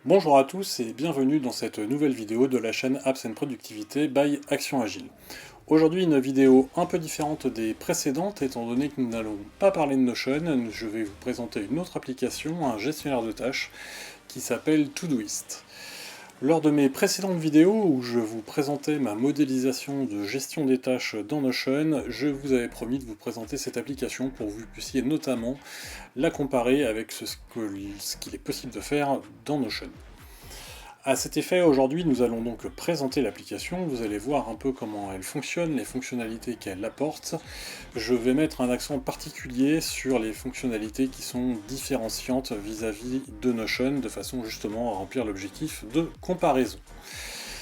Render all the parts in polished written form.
Bonjour à tous et bienvenue dans cette nouvelle vidéo de la chaîne Apps and Productivité by Action Agile. Aujourd'hui une vidéo un peu différente des précédentes étant donné que nous n'allons pas parler de Notion, je vais vous présenter une autre application, un gestionnaire de tâches qui s'appelle Todoist. Lors de mes précédentes vidéos où je vous présentais ma modélisation de gestion des tâches dans Notion, je vous avais promis de vous présenter cette application pour que vous puissiez notamment la comparer avec ce qu'il est possible de faire dans Notion. À cet effet, aujourd'hui, nous allons donc présenter l'application. Vous allez voir un peu comment elle fonctionne, les fonctionnalités qu'elle apporte. Je vais mettre un accent particulier sur les fonctionnalités qui sont différenciantes vis-à-vis de Notion, de façon justement à remplir l'objectif de comparaison.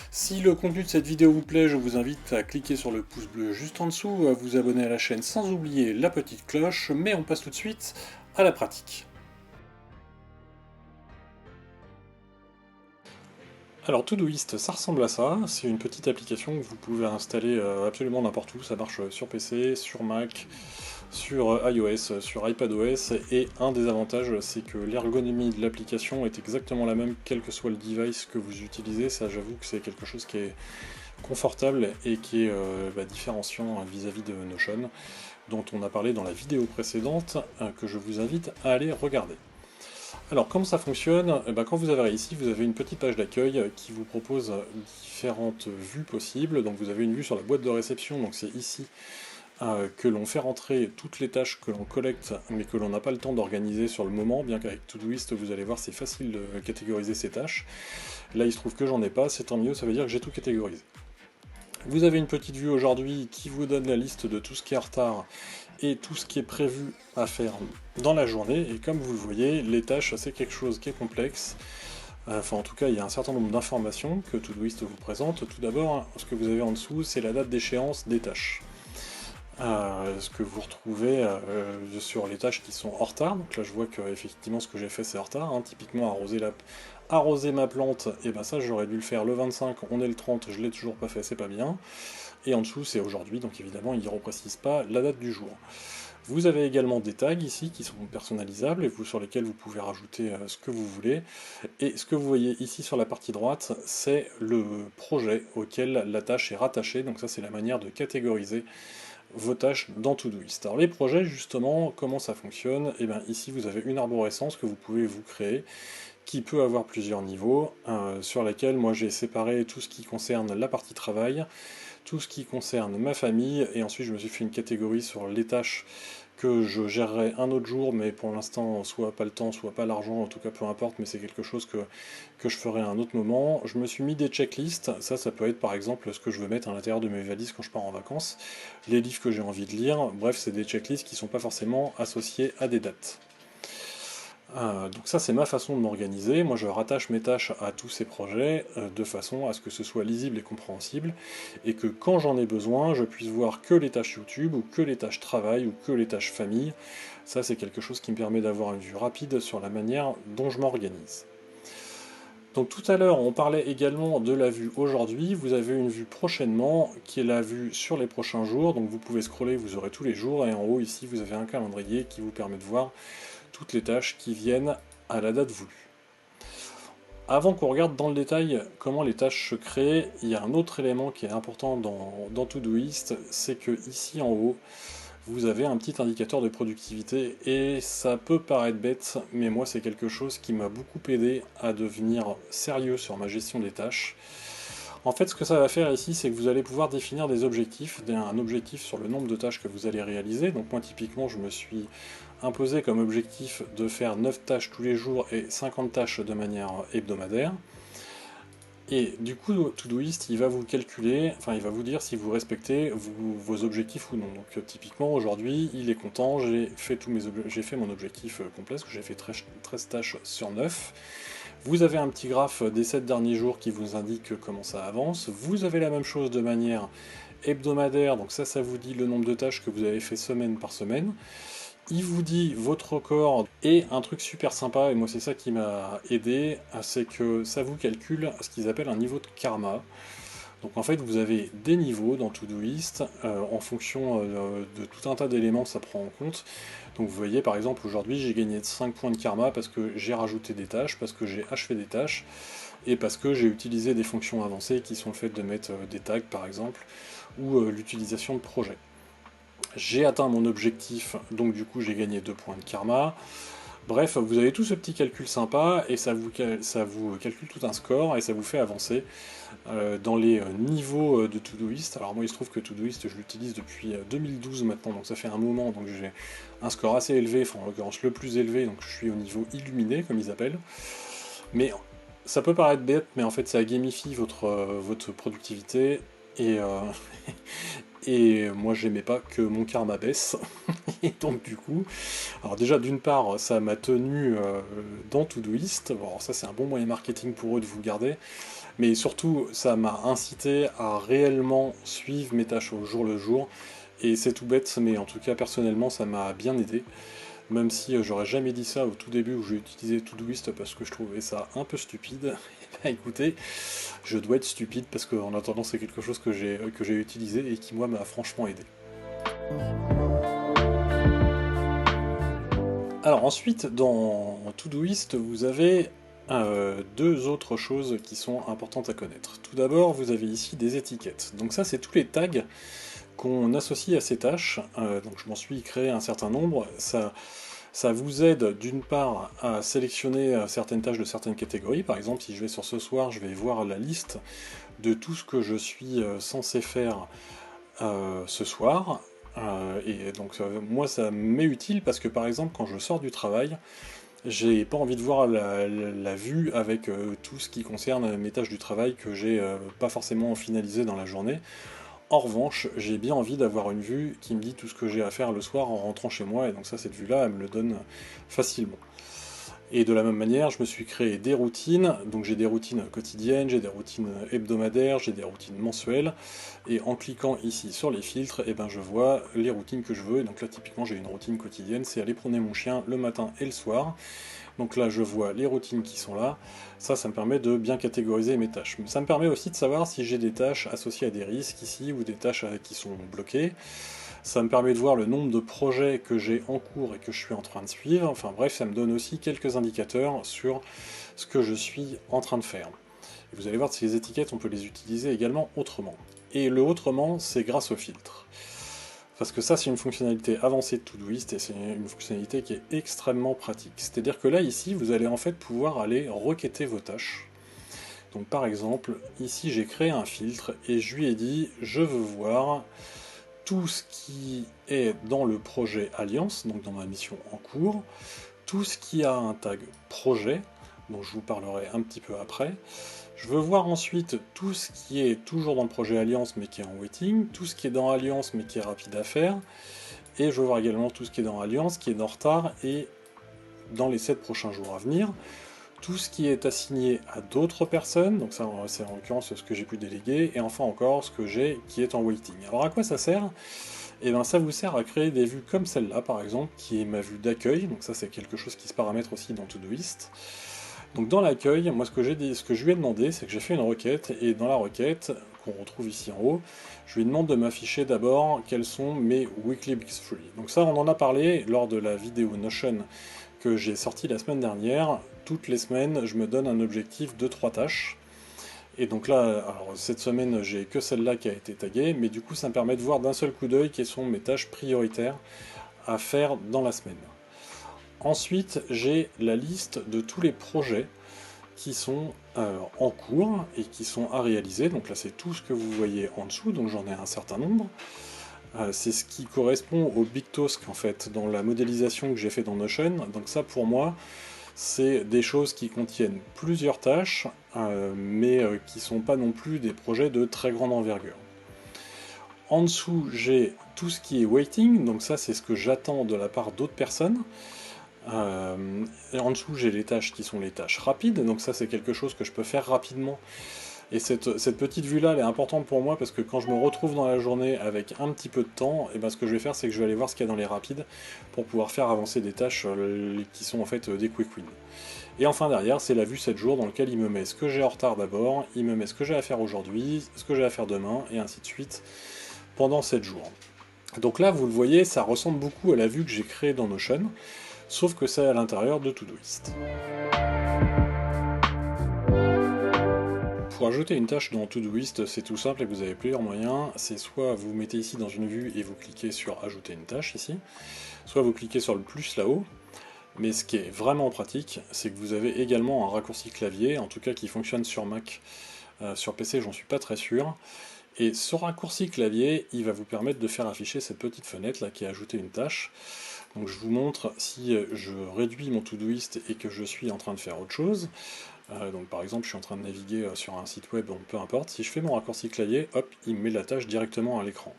Si le contenu de cette vidéo vous plaît, je vous invite à cliquer sur le pouce bleu juste en dessous, à vous abonner à la chaîne sans oublier la petite cloche, mais on passe tout de suite à la pratique. Alors Todoist, ça ressemble à ça, c'est une petite application que vous pouvez installer absolument n'importe où, ça marche sur PC, sur Mac, sur iOS, sur iPadOS, et un des avantages c'est que l'ergonomie de l'application est exactement la même quel que soit le device que vous utilisez, ça j'avoue que c'est quelque chose qui est confortable et qui est différenciant vis-à-vis de Notion, dont on a parlé dans la vidéo précédente, que je vous invite à aller regarder. Alors comment ça fonctionne? Quand vous arrivez ici, vous avez une petite page d'accueil qui vous propose différentes vues possibles. Donc vous avez une vue sur la boîte de réception, donc c'est ici que l'on fait rentrer toutes les tâches que l'on collecte, mais que l'on n'a pas le temps d'organiser sur le moment, bien qu'avec Todoist, vous allez voir, c'est facile de catégoriser ces tâches. Là, il se trouve que j'en ai pas, c'est tant mieux, ça veut dire que j'ai tout catégorisé. Vous avez une petite vue aujourd'hui qui vous donne la liste de tout ce qui est en retard et tout ce qui est prévu à faire dans la journée. Et comme vous le voyez, les tâches, c'est quelque chose qui est complexe. Enfin, en tout cas, il y a un certain nombre d'informations que Todoist vous présente. Tout d'abord, ce que vous avez en dessous, c'est la date d'échéance des tâches. Ce que vous retrouvez sur les tâches qui sont en retard. Donc là, je vois que effectivement, ce que j'ai fait, c'est en retard. Typiquement, arroser ma plante, et ça, j'aurais dû le faire le 25, on est le 30, je l'ai toujours pas fait, c'est pas bien. Et en dessous, c'est aujourd'hui, donc évidemment, il ne reprécise pas la date du jour. Vous avez également des tags ici qui sont personnalisables et sur lesquels vous pouvez rajouter ce que vous voulez. Et ce que vous voyez ici sur la partie droite, c'est le projet auquel la tâche est rattachée. Donc ça, c'est la manière de catégoriser vos tâches dans Todoist. Alors les projets, justement, comment ça fonctionne? Ici, vous avez une arborescence que vous pouvez vous créer, qui peut avoir plusieurs niveaux, sur laquelle moi j'ai séparé tout ce qui concerne la partie travail, tout ce qui concerne ma famille, et ensuite je me suis fait une catégorie sur les tâches que je gérerai un autre jour, mais pour l'instant, soit pas le temps, soit pas l'argent, en tout cas peu importe, mais c'est quelque chose que je ferai à un autre moment. Je me suis mis des checklists, ça peut être par exemple ce que je veux mettre à l'intérieur de mes valises quand je pars en vacances, les livres que j'ai envie de lire, bref, c'est des checklists qui ne sont pas forcément associés à des dates. Donc ça c'est ma façon de m'organiser, moi je rattache mes tâches à tous ces projets de façon à ce que ce soit lisible et compréhensible, et que quand j'en ai besoin, je puisse voir que les tâches YouTube, ou que les tâches travail, ou que les tâches famille. Ça c'est quelque chose qui me permet d'avoir une vue rapide sur la manière dont je m'organise. Donc tout à l'heure on parlait également de la vue aujourd'hui, vous avez une vue prochainement qui est la vue sur les prochains jours, donc vous pouvez scroller, vous aurez tous les jours, et en haut ici vous avez un calendrier qui vous permet de voir toutes les tâches qui viennent à la date voulue. Avant qu'on regarde dans le détail comment les tâches se créent, il y a un autre élément qui est important dans Todoist, c'est que ici en haut, vous avez un petit indicateur de productivité, et ça peut paraître bête, mais moi c'est quelque chose qui m'a beaucoup aidé à devenir sérieux sur ma gestion des tâches. En fait, ce que ça va faire ici, c'est que vous allez pouvoir définir des objectifs, un objectif sur le nombre de tâches que vous allez réaliser. Donc moi, typiquement, je me suis imposé comme objectif de faire 9 tâches tous les jours et 50 tâches de manière hebdomadaire. Et du coup, Todoist, il va vous calculer, enfin il va vous dire si vous respectez vos objectifs ou non. Donc typiquement, aujourd'hui, il est content, j'ai fait mon objectif complet, parce que j'ai fait 13 tâches sur 9. Vous avez un petit graphe des 7 derniers jours qui vous indique comment ça avance. Vous avez la même chose de manière hebdomadaire, donc ça vous dit le nombre de tâches que vous avez fait semaine par semaine. Il vous dit votre record et un truc super sympa, et moi c'est ça qui m'a aidé, c'est que ça vous calcule ce qu'ils appellent un niveau de karma. Donc en fait vous avez des niveaux dans Todoist, en fonction de tout un tas d'éléments que ça prend en compte. Donc vous voyez par exemple aujourd'hui j'ai gagné 5 points de karma parce que j'ai rajouté des tâches, parce que j'ai achevé des tâches, et parce que j'ai utilisé des fonctions avancées qui sont le fait de mettre des tags par exemple, ou l'utilisation de projets. J'ai atteint mon objectif, donc du coup j'ai gagné 2 points de karma. Bref, vous avez tout ce petit calcul sympa, et ça vous calcule tout un score, et ça vous fait avancer dans les niveaux de Todoist. Alors moi il se trouve que Todoist je l'utilise depuis 2012 maintenant, donc ça fait un moment, donc j'ai un score assez élevé, enfin en l'occurrence le plus élevé, donc je suis au niveau illuminé comme ils appellent. Mais ça peut paraître bête, mais en fait ça gamifie votre productivité, et, et moi j'aimais pas que mon karma baisse. Et donc du coup, alors déjà d'une part ça m'a tenu dans Todoist, bon, alors ça c'est un bon moyen marketing pour eux de vous garder, mais surtout ça m'a incité à réellement suivre mes tâches au jour le jour, et c'est tout bête, mais en tout cas personnellement ça m'a bien aidé, même si j'aurais jamais dit ça au tout début où j'ai utilisé Todoist parce que je trouvais ça un peu stupide. Et bah écoutez, je dois être stupide parce qu'en attendant c'est quelque chose que j'ai utilisé et qui moi m'a franchement aidé. Alors ensuite, dans Todoist, vous avez deux autres choses qui sont importantes à connaître. Tout d'abord, vous avez ici des étiquettes. Donc ça, c'est tous les tags qu'on associe à ces tâches. Donc je m'en suis créé un certain nombre. Ça vous aide d'une part à sélectionner certaines tâches de certaines catégories. Par exemple, si je vais sur ce soir, je vais voir la liste de tout ce que je suis censé faire ce soir. Et donc moi ça m'est utile parce que par exemple quand je sors du travail, j'ai pas envie de voir la vue avec tout ce qui concerne mes tâches du travail que j'ai pas forcément finalisé dans la journée. En revanche, j'ai bien envie d'avoir une vue qui me dit tout ce que j'ai à faire le soir en rentrant chez moi, et donc ça, cette vue-là, elle me le donne facilement. Et de la même manière, je me suis créé des routines, donc j'ai des routines quotidiennes, j'ai des routines hebdomadaires, j'ai des routines mensuelles, et en cliquant ici sur les filtres, et ben je vois les routines que je veux, et donc là typiquement j'ai une routine quotidienne, c'est aller promener mon chien le matin et le soir, donc là je vois les routines qui sont là, ça me permet de bien catégoriser mes tâches. Ça me permet aussi de savoir si j'ai des tâches associées à des risques ici, ou des tâches qui sont bloquées. Ça me permet de voir le nombre de projets que j'ai en cours et que je suis en train de suivre. Enfin bref, ça me donne aussi quelques indicateurs sur ce que je suis en train de faire. Et vous allez voir que ces étiquettes, on peut les utiliser également autrement. Et le autrement, c'est grâce au filtre. Parce que ça, c'est une fonctionnalité avancée de Todoist et c'est une fonctionnalité qui est extrêmement pratique. C'est-à-dire que là, ici, vous allez en fait pouvoir aller requêter vos tâches. Donc par exemple, ici, j'ai créé un filtre et je lui ai dit, je veux voir tout ce qui est dans le projet Alliance, donc dans ma mission en cours, tout ce qui a un tag projet, dont je vous parlerai un petit peu après. Je veux voir ensuite tout ce qui est toujours dans le projet Alliance mais qui est en waiting, tout ce qui est dans Alliance mais qui est rapide à faire, et je veux voir également tout ce qui est dans Alliance, qui est en retard et dans les 7 prochains jours à venir. Tout ce qui est assigné à d'autres personnes, donc ça c'est en l'occurrence ce que j'ai pu déléguer, et enfin encore ce que j'ai qui est en waiting. Alors à quoi ça sert? Et bien ça vous sert à créer des vues comme celle-là par exemple, qui est ma vue d'accueil, donc ça c'est quelque chose qui se paramètre aussi dans Todoist. Donc dans l'accueil, moi ce que je lui ai demandé, c'est que j'ai fait une requête, et dans la requête, qu'on retrouve ici en haut, je lui demande de m'afficher d'abord quels sont mes weekly big three. Donc ça on en a parlé lors de la vidéo Notion que j'ai sorti la semaine dernière. Toutes les semaines, je me donne un objectif de 3 tâches. Et donc là, alors cette semaine, j'ai que celle-là qui a été taguée, mais du coup, ça me permet de voir d'un seul coup d'œil quelles sont mes tâches prioritaires à faire dans la semaine. Ensuite, j'ai la liste de tous les projets qui sont en cours et qui sont à réaliser. Donc là, c'est tout ce que vous voyez en dessous, donc j'en ai un certain nombre. C'est ce qui correspond au Big Task en fait, dans la modélisation que j'ai fait dans Notion. Donc ça pour moi, c'est des choses qui contiennent plusieurs tâches, mais qui ne sont pas non plus des projets de très grande envergure. En dessous, j'ai tout ce qui est waiting, donc ça c'est ce que j'attends de la part d'autres personnes. Et en dessous, j'ai les tâches qui sont les tâches rapides, donc ça c'est quelque chose que je peux faire rapidement Et cette petite vue-là, elle est importante pour moi parce que quand je me retrouve dans la journée avec un petit peu de temps, et ben ce que je vais faire, c'est que je vais aller voir ce qu'il y a dans les rapides pour pouvoir faire avancer des tâches qui sont en fait des quick wins. Et enfin derrière, c'est la vue 7 jours dans lequel il me met ce que j'ai en retard d'abord, il me met ce que j'ai à faire aujourd'hui, ce que j'ai à faire demain, et ainsi de suite pendant 7 jours. Donc là, vous le voyez, ça ressemble beaucoup à la vue que j'ai créée dans Notion, sauf que c'est à l'intérieur de Todoist. Pour ajouter une tâche dans Todoist, c'est tout simple et vous avez plusieurs moyens. C'est soit vous mettez ici dans une vue et vous cliquez sur ajouter une tâche ici, soit vous cliquez sur le plus là-haut. Mais ce qui est vraiment pratique, c'est que vous avez également un raccourci clavier, en tout cas qui fonctionne sur Mac. Sur PC, j'en suis pas très sûr. Et ce raccourci clavier, il va vous permettre de faire afficher cette petite fenêtre là qui est ajouter une tâche. Donc je vous montre si je réduis mon Todoist et que je suis en train de faire autre chose. Donc par exemple, je suis en train de naviguer sur un site web, donc peu importe. Si je fais mon raccourci clavier, hop, il me met la tâche directement à l'écran.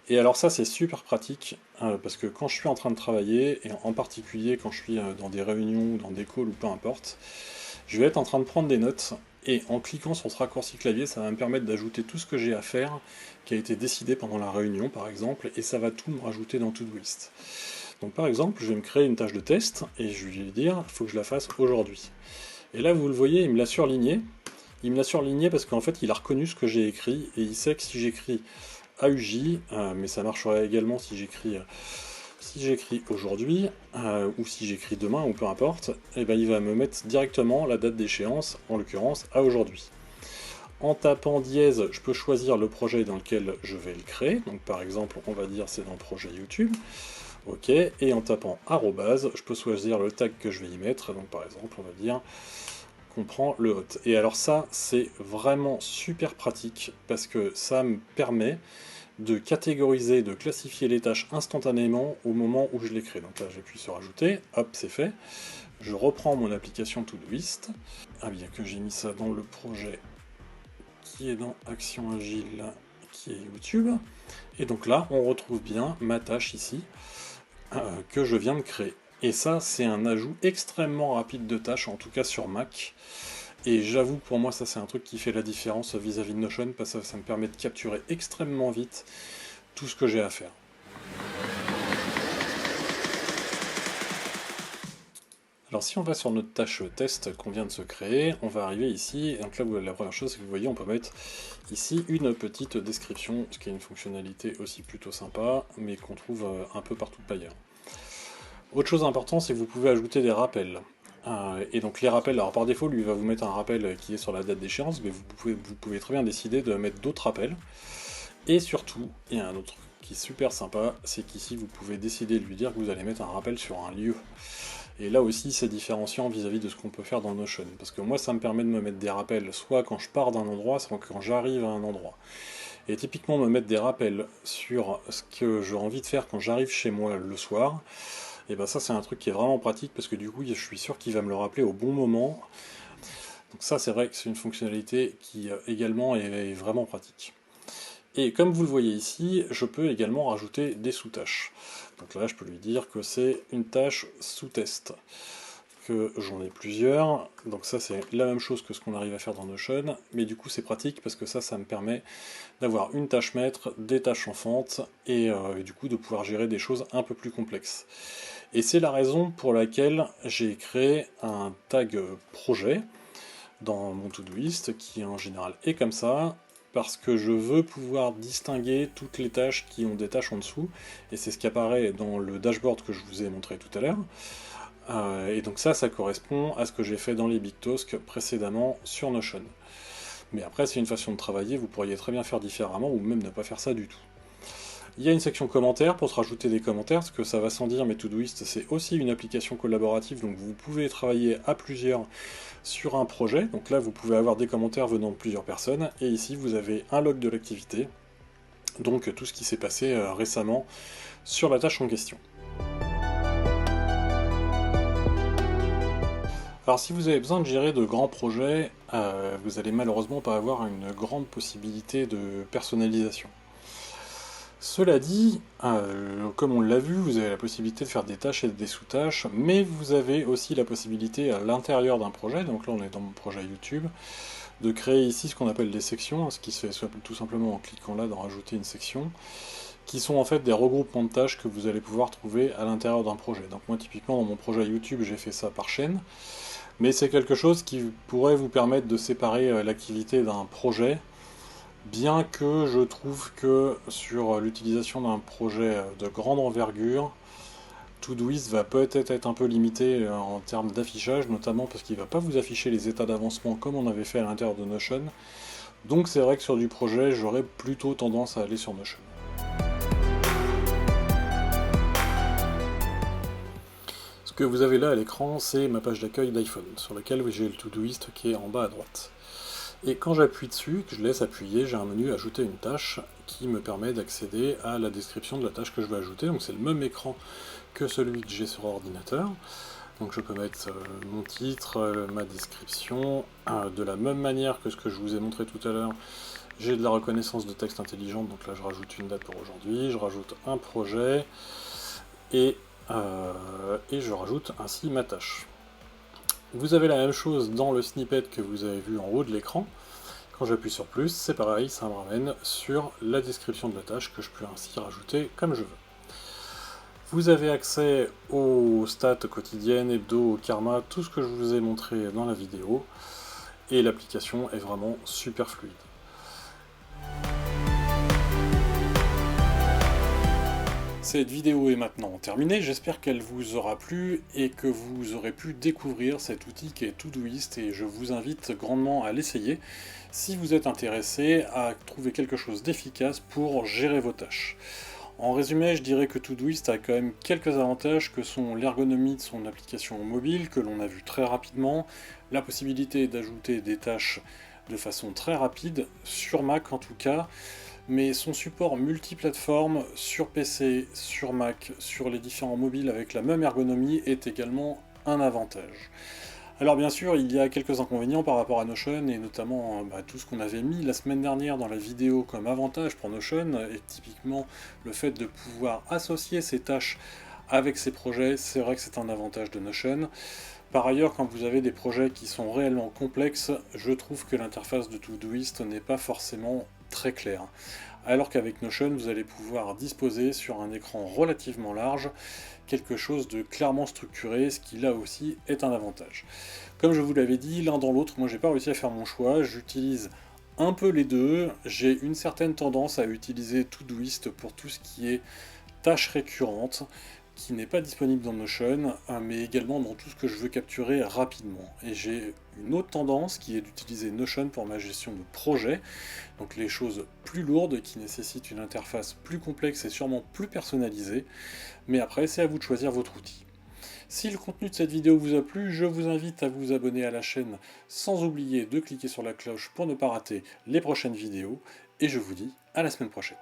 Et alors ça, c'est super pratique, parce que quand je suis en train de travailler, et en particulier quand je suis dans des réunions, ou dans des calls, ou peu importe, je vais être en train de prendre des notes, et en cliquant sur ce raccourci clavier, ça va me permettre d'ajouter tout ce que j'ai à faire, qui a été décidé pendant la réunion par exemple, et ça va tout me rajouter dans Todoist. Donc par exemple, je vais me créer une tâche de test, et je vais lui dire, il faut que je la fasse aujourd'hui. Et là, vous le voyez, il me l'a surligné. Il me l'a surligné parce qu'en fait, il a reconnu ce que j'ai écrit, et il sait que si j'écris AUJ, mais ça marcherait également si j'écris aujourd'hui, ou si j'écris demain, ou peu importe, et ben il va me mettre directement la date d'échéance, en l'occurrence à aujourd'hui. En tapant dièse, je peux choisir le projet dans lequel je vais le créer, donc par exemple, on va dire c'est dans le projet YouTube, ok, et en tapant arrobase, je peux choisir le tag que je vais y mettre, donc par exemple, on va dire qu'on prend le hot. Et alors ça, c'est vraiment super pratique, parce que ça me permet de catégoriser, de classifier les tâches instantanément au moment où je les crée. Donc là, j'appuie sur ajouter, hop, c'est fait. Je reprends mon application Todoist. Ah bien que j'ai mis ça dans le projet qui est dans Action Agile, qui est YouTube. Et donc là, on retrouve bien ma tâche ici, que je viens de créer. Et ça, c'est un ajout extrêmement rapide de tâches, en tout cas sur Mac. Et j'avoue, pour moi, ça c'est un truc qui fait la différence vis-à-vis de Notion, parce que ça me permet de capturer extrêmement vite tout ce que j'ai à faire. Alors si on va sur notre tâche test qu'on vient de se créer, on va arriver ici, et donc là la première chose, c'est que vous voyez, on peut mettre ici une petite description, ce qui est une fonctionnalité aussi plutôt sympa, mais qu'on trouve un peu partout ailleurs. Autre chose importante, c'est que vous pouvez ajouter des rappels. Et donc les rappels, alors par défaut, lui va vous mettre un rappel qui est sur la date d'échéance, mais vous pouvez très bien décider de mettre d'autres rappels. Et surtout, il y a un autre truc qui est super sympa, c'est qu'ici vous pouvez décider de lui dire que vous allez mettre un rappel sur un lieu. Et là aussi, c'est différenciant vis-à-vis de ce qu'on peut faire dans Notion. Parce que moi, ça me permet de me mettre des rappels, soit quand je pars d'un endroit, soit quand j'arrive à un endroit. Et typiquement, me mettre des rappels sur ce que j'ai envie de faire quand j'arrive chez moi le soir, et ben ça c'est un truc qui est vraiment pratique parce que du coup je suis sûr qu'il va me le rappeler au bon moment. Donc ça c'est vrai que c'est une fonctionnalité qui également est vraiment pratique. Et comme vous le voyez ici, je peux également rajouter des sous-tâches. Donc là je peux lui dire que c'est une tâche sous-test, que j'en ai plusieurs. Donc ça c'est la même chose que ce qu'on arrive à faire dans Notion, mais du coup c'est pratique parce que ça me permet d'avoir une tâche maître, des tâches enfantes, et du coup de pouvoir gérer des choses un peu plus complexes. Et c'est la raison pour laquelle j'ai créé un tag projet dans mon Todoist, qui en général est comme ça, parce que je veux pouvoir distinguer toutes les tâches qui ont des tâches en dessous, et c'est ce qui apparaît dans le dashboard que je vous ai montré tout à l'heure. Et donc ça correspond à ce que j'ai fait dans les Big Task précédemment sur Notion. Mais après, c'est une façon de travailler, vous pourriez très bien faire différemment, ou même ne pas faire ça du tout. Il y a une section commentaires pour se rajouter des commentaires, parce que ça va sans dire, mais Todoist c'est aussi une application collaborative, donc vous pouvez travailler à plusieurs sur un projet. Donc là vous pouvez avoir des commentaires venant de plusieurs personnes, et ici vous avez un log de l'activité, donc tout ce qui s'est passé récemment sur la tâche en question. Alors si vous avez besoin de gérer de grands projets, vous allez malheureusement pas avoir une grande possibilité de personnalisation. Cela dit, comme on l'a vu, vous avez la possibilité de faire des tâches et des sous-tâches, mais vous avez aussi la possibilité à l'intérieur d'un projet, donc là on est dans mon projet YouTube, de créer ici ce qu'on appelle des sections, ce qui se fait tout simplement en cliquant là dans rajouter une section, qui sont en fait des regroupements de tâches que vous allez pouvoir trouver à l'intérieur d'un projet. Donc moi typiquement dans mon projet YouTube j'ai fait ça par chaîne, mais c'est quelque chose qui pourrait vous permettre de séparer l'activité d'un projet, bien que je trouve que sur l'utilisation d'un projet de grande envergure, Todoist va peut-être être un peu limité en termes d'affichage, notamment parce qu'il ne va pas vous afficher les états d'avancement comme on avait fait à l'intérieur de Notion. Donc c'est vrai que sur du projet, j'aurais plutôt tendance à aller sur Notion. Ce que vous avez là à l'écran, c'est ma page d'accueil d'iPhone, sur laquelle j'ai le Todoist qui est en bas à droite. Et quand j'appuie dessus, que je laisse appuyer, j'ai un menu Ajouter une tâche qui me permet d'accéder à la description de la tâche que je veux ajouter. Donc c'est le même écran que celui que j'ai sur ordinateur. Donc je peux mettre mon titre, ma description, de la même manière que ce que je vous ai montré tout à l'heure. J'ai de la reconnaissance de texte intelligente, donc là je rajoute une date pour aujourd'hui, je rajoute un projet, et je rajoute ainsi ma tâche. Vous avez la même chose dans le snippet que vous avez vu en haut de l'écran. Quand j'appuie sur plus, c'est pareil, ça me ramène sur la description de la tâche que je peux ainsi rajouter comme je veux. Vous avez accès aux stats quotidiennes, hebdo, au karma, tout ce que je vous ai montré dans la vidéo, et l'application est vraiment super fluide. Cette vidéo est maintenant terminée, j'espère qu'elle vous aura plu et que vous aurez pu découvrir cet outil qui est Todoist, et je vous invite grandement à l'essayer si vous êtes intéressé à trouver quelque chose d'efficace pour gérer vos tâches. En résumé, je dirais que Todoist a quand même quelques avantages que sont l'ergonomie de son application mobile, que l'on a vu très rapidement, la possibilité d'ajouter des tâches de façon très rapide, sur Mac en tout cas, mais son support multiplateforme sur PC, sur Mac, sur les différents mobiles avec la même ergonomie est également un avantage. Alors bien sûr, il y a quelques inconvénients par rapport à Notion, et notamment tout ce qu'on avait mis la semaine dernière dans la vidéo comme avantage pour Notion, et typiquement le fait de pouvoir associer ses tâches avec ses projets, c'est vrai que c'est un avantage de Notion. Par ailleurs, quand vous avez des projets qui sont réellement complexes, je trouve que l'interface de Todoist n'est pas forcément très claire. Alors qu'avec Notion, vous allez pouvoir disposer sur un écran relativement large quelque chose de clairement structuré, ce qui là aussi est un avantage. Comme je vous l'avais dit, l'un dans l'autre, moi j'ai pas réussi à faire mon choix, j'utilise un peu les deux, j'ai une certaine tendance à utiliser Todoist pour tout ce qui est tâches récurrentes, qui n'est pas disponible dans Notion, mais également dans tout ce que je veux capturer rapidement. Et j'ai une autre tendance qui est d'utiliser Notion pour ma gestion de projet, donc les choses plus lourdes qui nécessitent une interface plus complexe et sûrement plus personnalisée, mais après c'est à vous de choisir votre outil. Si le contenu de cette vidéo vous a plu, je vous invite à vous abonner à la chaîne sans oublier de cliquer sur la cloche pour ne pas rater les prochaines vidéos, et je vous dis à la semaine prochaine.